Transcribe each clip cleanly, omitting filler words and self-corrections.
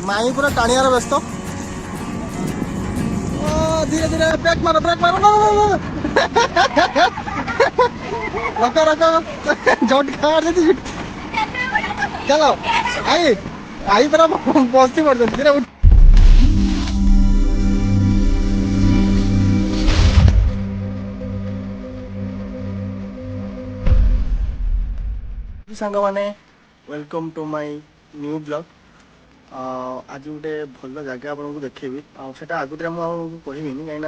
माई पूरा टाणियार व्यस्त धीरे धीरे ब्रेक मारो रखो रखो जोट खार देती चलो आई आई पूरा पहुंचती पड़ धीरे सांग मैंने welcome to my new blog आज गोटे भल जगह आपको देखेबी आटा आगुरी मुझे कहबी कहीं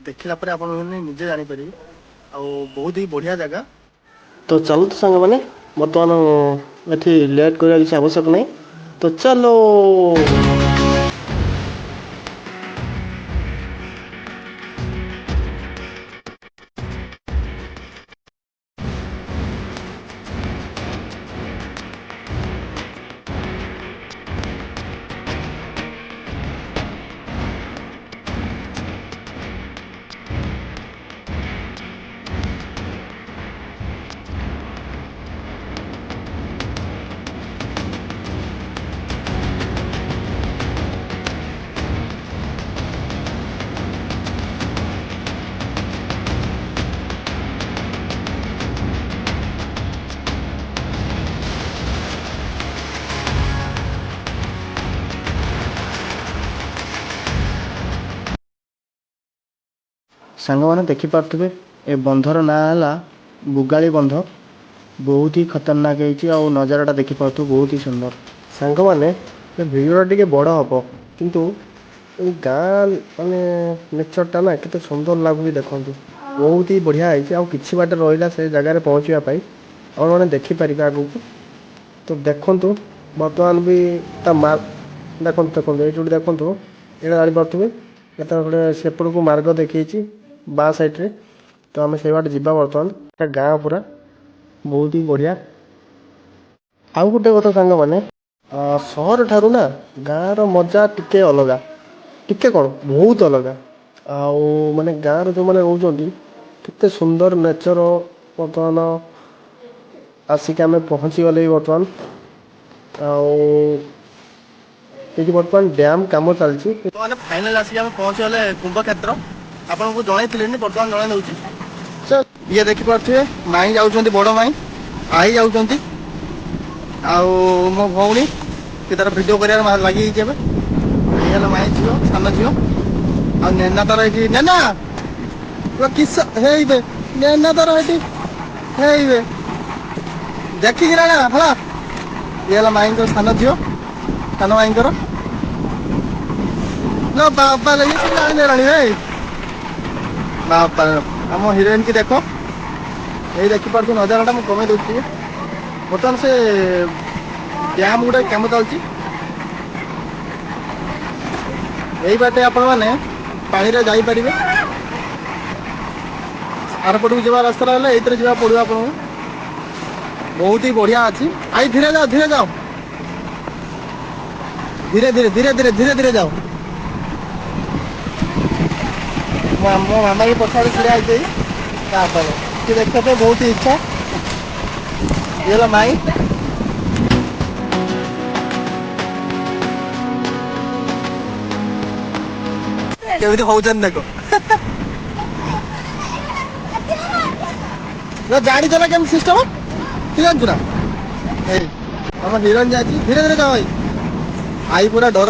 देखला आप निजे जापर आ बहुत ही बढ़िया जगह तो चलो तो सांग मैंने बर्तमान ये लेट करने किसी आवश्यक नहीं तो चलो सांग मैंने देखिपे ए बंधर ना है बुगाली बंध बहुत ही खतरनाक है नजारा देखिपु बहुत ही सुंदर सांग मैंने भिडियो टे बड़ हम किंतु गाँ माने नेचरटा ना के सुंदर लगुच देखो बहुत ही बढ़िया है कि बाट रहा से जगार पहुँचापी और मैंने देखिपारे आगू तो देखु बर्तमान भी देखो देखो ये देखो ये जापे गोटे सेपट को मार्ग देखी बा साइड रे तो आम से बाट जा बर्तमान गाँ पूरा बहुत ही बढ़िया आउ गोटे कथा सांग मैंने सहर ठारू ना गाँव मजा टिके अलग टिके कौन बहुत अलग आउ माने गाँव जो मैंने रोच केते सुंदर नेचर बर्तमान आसिक आम पहुँची गले बर्तमान ये बर्तमान डैम कम चलती फाइनल आसिक आम पहुँची गले कुंभक्षेत्र आपको जन बर्तमान जन दे ये देखिपे माई जाऊँ बड़ माई आई जाऊँ मो भौणी से तार भिड कर लगी माई झील सान झील आना तार ये नेना किस नेना तार ये देखिक ना हाँ ये माई सान झील सान माई बाबा लगे बाबा आम हिरोइन की देख ये देखिपे नजारा मुझे कमे दूसरी बर्तमान से डैम गोटे कम चलती यही बाटे आपण मैंने पानी रे जापर आरपट को जब रास्ता रहा ये जा पड़ो आप बहुत ही बढ़िया अच्छी आई धीरे जाओ धीरे धीरे धीरे धीरे धीरे धीरे जाओ मो मामा की पछाड़ छड़ा कि देखते पे बहुत ही इच्छा ये माई केमी होचन देखो जानी ना केम सिस्टम ठीक जानू ना आम हिरोइन जा धीरे धीरे जाओ आई पूरा डर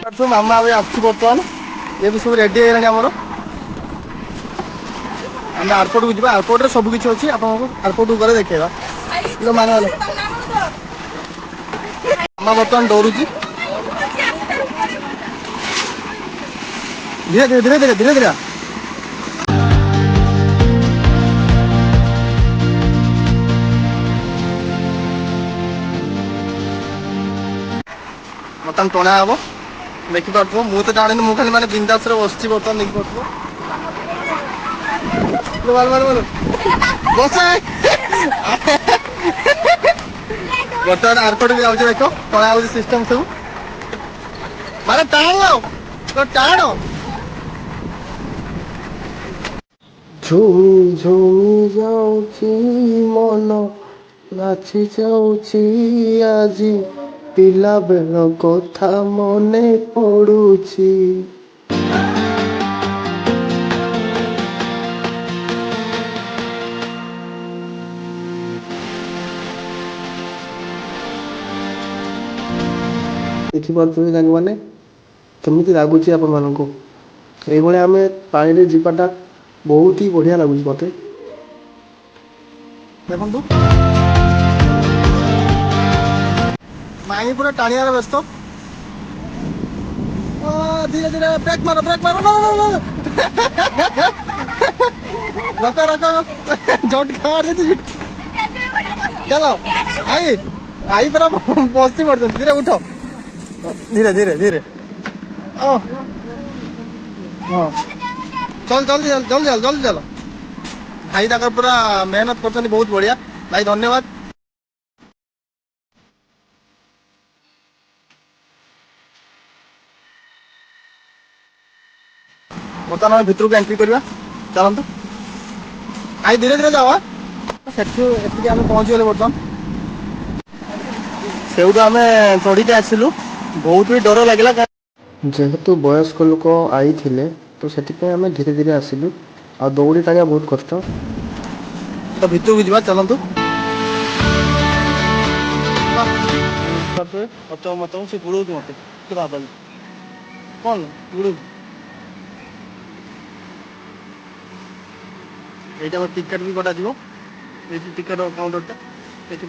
अच्छा मामा अभी आसू बर्तमान ये भी सब रेडी है आमर आम एयरपोर्ट को जा एयरपोर्ट रे सब किसी अच्छी आपको एयरपोर्ट को गले देखा मान मामा बर्तमान डरुची धीरे धीरे धीरे धीरे धीरे धीरे बर्तमान टणा हम देखिपु मुझे जानी मुझे खाली मैंने बिंदास बस बर्तमान देखिपु बर्तमान एयरपोर्ट भी जाऊँ देख टणा हो सिस्टम सब मारे टाण टाण ଝୁମି ଝୁମି ଯାଉଛି ମନ ନାଚି ଯାଉଛି ଆଜି ପିଲା ବେଳ କଥା ମନେ ପଡୁଛି। ଦେଖିପାରୁଛନ୍ତି ସାଙ୍ଗମାନେ କେମିତି ଲାଗୁଛି ଆପଣମାନଙ୍କୁ। ଏଇଭଳିଆ ଆମେ ପାଣିରେ ଯିବାଟା ବହୁତ ହି ବଢ଼ିଆ ଲାଗୁଛି ମୋତେ। ଦେଖନ୍ତୁ ମାଇଁ ପୁରା ଟାଣିବାର ବ୍ୟସ୍ତ। ଧୀରେ ଧୀରେ ବ୍ରେକ୍ ମାର ବ୍ରେକ୍ ମାର ରକ ରକ ଝଟକା ମାରିଦେଇଛି। ଚାଲ ଭାଇ ଭାଇ ପୁରା ବସି ପଡୁଛନ୍ତି। ଧୀରେ ଉଠ ଧୀରେ ଧୀରେ ଧୀରେ ଓ ହଁ ଚଲ ଜଲ୍ଦି ଜଲ୍ଦି ଜଲ୍ଦି ଜଲ୍ଦି ଚାଲ। ଭାଇ ତାଙ୍କର ପୁରା ମେହନତ କରୁଛନ୍ତି ବହୁତ ବଢିଆ। ଭାଇ ଧନ୍ୟବାଦ। ବର୍ତ୍ତମାନ ଆମେ ଭିତରକୁ ଏଣ୍ଟ୍ରି କରିବା ଚାଲନ୍ତୁ। ଭାଇ ଧୀରେ ଧୀରେ ଯାଅ। ସେଠୁ ଏଠିକି ଆମେ ପହଞ୍ଚିଗଲେ ବର୍ତ୍ତମାନ। ସେଇଠୁ ଆମେ ଚଢ଼ିକି ଆସିଲୁ। ବହୁତ ବି ଡର ଲାଗିଲା ଯେହେତୁ ବୟସ୍କ ଲୋକ ଆଇଥିଲେ ତ ସେଥିପାଇଁ ଆମେ ଧୀରେ ଧୀରେ ଆସିଲୁ। ଆଉ ଦୌଡ଼ି ଟାଣିବା ବହୁତ କଷ୍ଟ। ତ ଭିତରକୁ ଯିବା ଚାଲନ୍ତୁ। ମତ ସେ ବୁଡ଼ଉଛି ମତେ ବାବା କଣ ବୁଡ଼ଉଛି। এইটা আমার ଟିକେଟ ବି କଟାଯିବ। ଏଇଠି ଟିକେଟ କାଉଣ୍ଟରଟା ଏଠି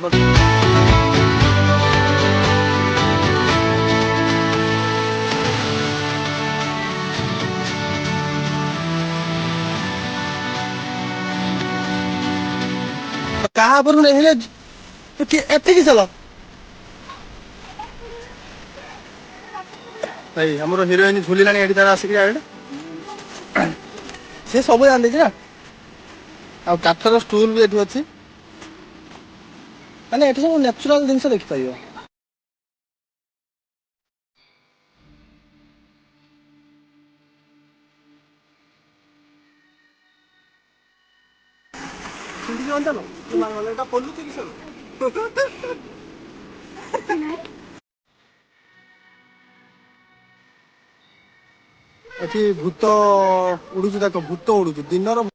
କାହା ଉପରକୁ ନେଇଥିଲେ ଏଠିକି ଚାଲ। ଭାଇ ଆମର ହିରୋଇନ ଝୁଲିଲାଣି ଏଠି ତାର ଆସିକି ସେ ସବୁ ଜାଣିଦେଇଛି ନା। ଆଉ କାଠର ଷ୍ଟୁଲ ବି ଏଠି ଅଛି। ମାନେ ଏଠି ସବୁ ନ୍ୟାଚୁରାଲ ଜିନିଷ ଦେଖିପାରିବ। ଏଠି ଭୂତ ଉଡୁଛି ଦେଖ ଭୂତ ଉଡୁଛି ଦିନର